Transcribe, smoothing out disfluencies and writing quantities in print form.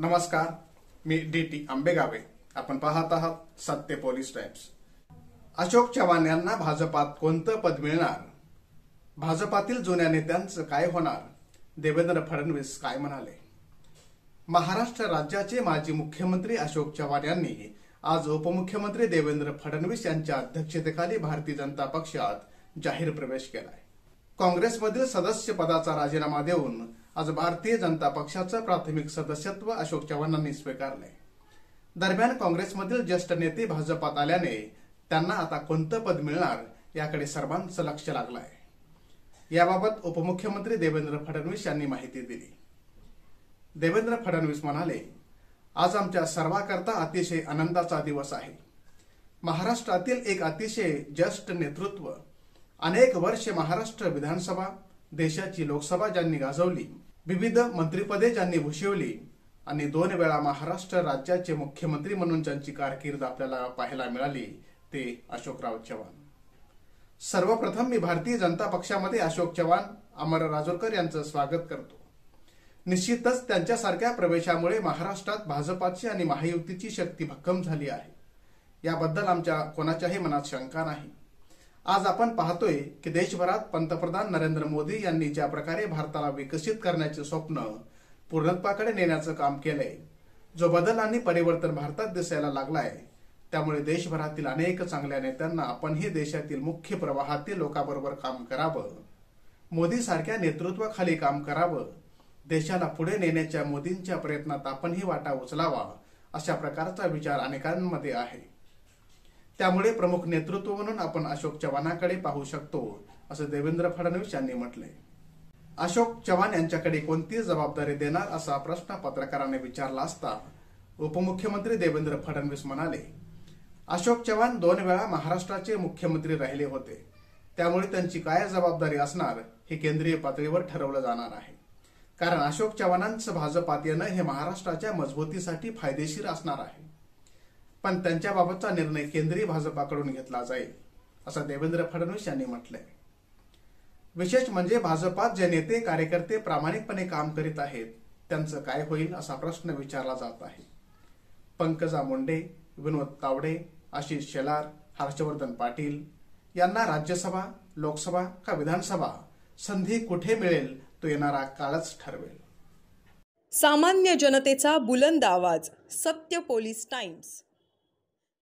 नमस्कार, मी DT आंबेगावे. आपण पाहत आहात सत्य पोलीस टाइम्स. अशोक चव्हाण यांना भाजपात कोणतं पद मिळणार? भाजपातील जुन्या नेत्यांचं काय होणार? देवेंद्र फडणवीस काय म्हणाले? महाराष्ट्र राज्याचे माजी मुख्यमंत्री अशोक चव्हाण यांनी आज उपमुख्यमंत्री देवेंद्र फडणवीस यांच्या अध्यक्षतेखाली भारतीय जनता पक्षात जाहीर प्रवेश केलाय. काँग्रेसमधील सदस्य पदाचा राजीनामा देऊन आज भारतीय जनता पक्षाचं प्राथमिक सदस्यत्व अशोक चव्हाणांनी स्वीकारले. दरम्यान काँग्रेसमधील ज्येष्ठ नेते भाजपात आल्याने त्यांना आता कोणतं पद मिळणार याकडे सर्वांचं लक्ष लागलंय. याबाबत उपमुख्यमंत्री देवेंद्र फडणवीस यांनी माहिती दिली. देवेंद्र फडणवीस म्हणाले, आज आमच्या सर्वांकरता अतिशय आनंदाचा दिवस आहे. महाराष्ट्रातील एक अतिशय ज्येष्ठ नेतृत्व, अनेक वर्षे महाराष्ट्र विधानसभा, देशाची लोकसभा ज्यांनी गाजवली, विविध मंत्रिपदे ज्यांनी भूषवली आणि 2 वेळा महाराष्ट्र राज्याचे मुख्यमंत्री म्हणून ज्यांची कारकीर्द आपल्याला पाहायला मिळाली ते अशोकराव चव्हाण. सर्वप्रथम मी भारतीय जनता पक्षामध्ये अशोक चव्हाण, अमर राजूरकर यांचं स्वागत करतो. निश्चितच त्यांच्यासारख्या प्रवेशामुळे महाराष्ट्रात भाजपाची आणि महायुतीची शक्ती भक्कम झाली आहे. याबद्दल आमच्या कोणाच्याही मनात शंका नाही. आज आपण पाहतोय की देशभरात पंतप्रधान नरेंद्र मोदी यांनी ज्या प्रकारे भारताला विकसित करण्याचे स्वप्न पूर्णत्वाकडे नेण्याचं काम केलंय, जो बदल आणि परिवर्तन भारतात दिसायला लागलाय, त्यामुळे देशभरातील अनेक चांगल्या नेत्यांना आपणही देशातील मुख्य प्रवाहातील लोकांबरोबर काम करावं, मोदी सारख्या नेतृत्वाखाली काम करावं, देशाला पुढे नेण्याच्या मोदींच्या प्रयत्नात आपणही वाटा उचलावा, अशा प्रकारचा विचार अनेकांमध्ये आहे. त्यामुळे प्रमुख नेतृत्व म्हणून आपण अशोक चव्हाणांकडे पाहू शकतो, असं देवेंद्र फडणवीस यांनी म्हटलंय. अशोक चव्हाण यांच्याकडे कोणती जबाबदारी देणार असा प्रश्न पत्रकारांनी विचारला असता उपमुख्यमंत्री देवेंद्र फडणवीस म्हणाले, अशोक चव्हाण 2 वेळा महाराष्ट्राचे मुख्यमंत्री राहिले होते, त्यामुळे त्यांची काय जबाबदारी असणार हे केंद्रीय पातळीवर ठरवलं जाणार आहे. कारण अशोक चव्हाणांचं भाजपात येणं हे महाराष्ट्राच्या मजबूतीसाठी फायदेशीर असणार आहे. पण त्यांच्याबाबतचा निर्णय केंद्रीय भाजपाकडून घेतला जाईल, असं देवेंद्र फडणवीस यांनी म्हटलंय. विशेष म्हणजे भाजपात जे नेते कार्यकर्ते प्रामाणिकपणे काम करीत आहेत त्यांचं काय होईल असा प्रश्न विचारला जात आहे. पंकजा मुंडे, विनोद तावडे, आशिष शेलार, हर्षवर्धन पाटील यांना राज्यसभा, लोकसभा का विधानसभा संधी कुठे मिळेल तो येणारा काळच ठरवेल. सामान्य जनतेचा बुलंद आवाज, सत्य पोलीस टाइम्स.